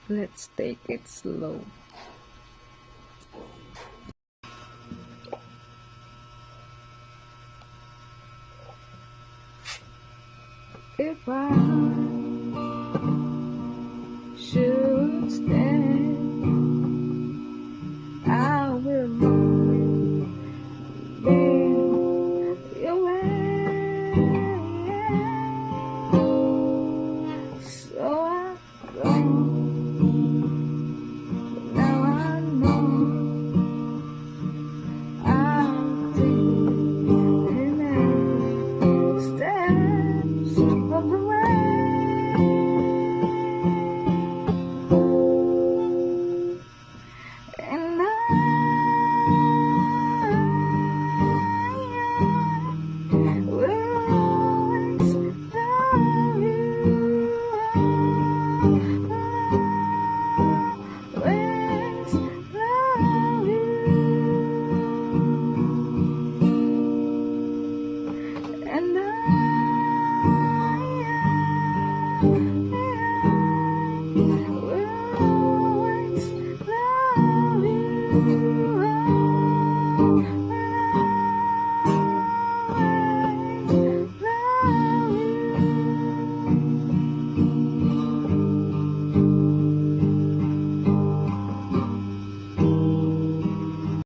Let's take it slow. If I should stand, I will move your way. So I go.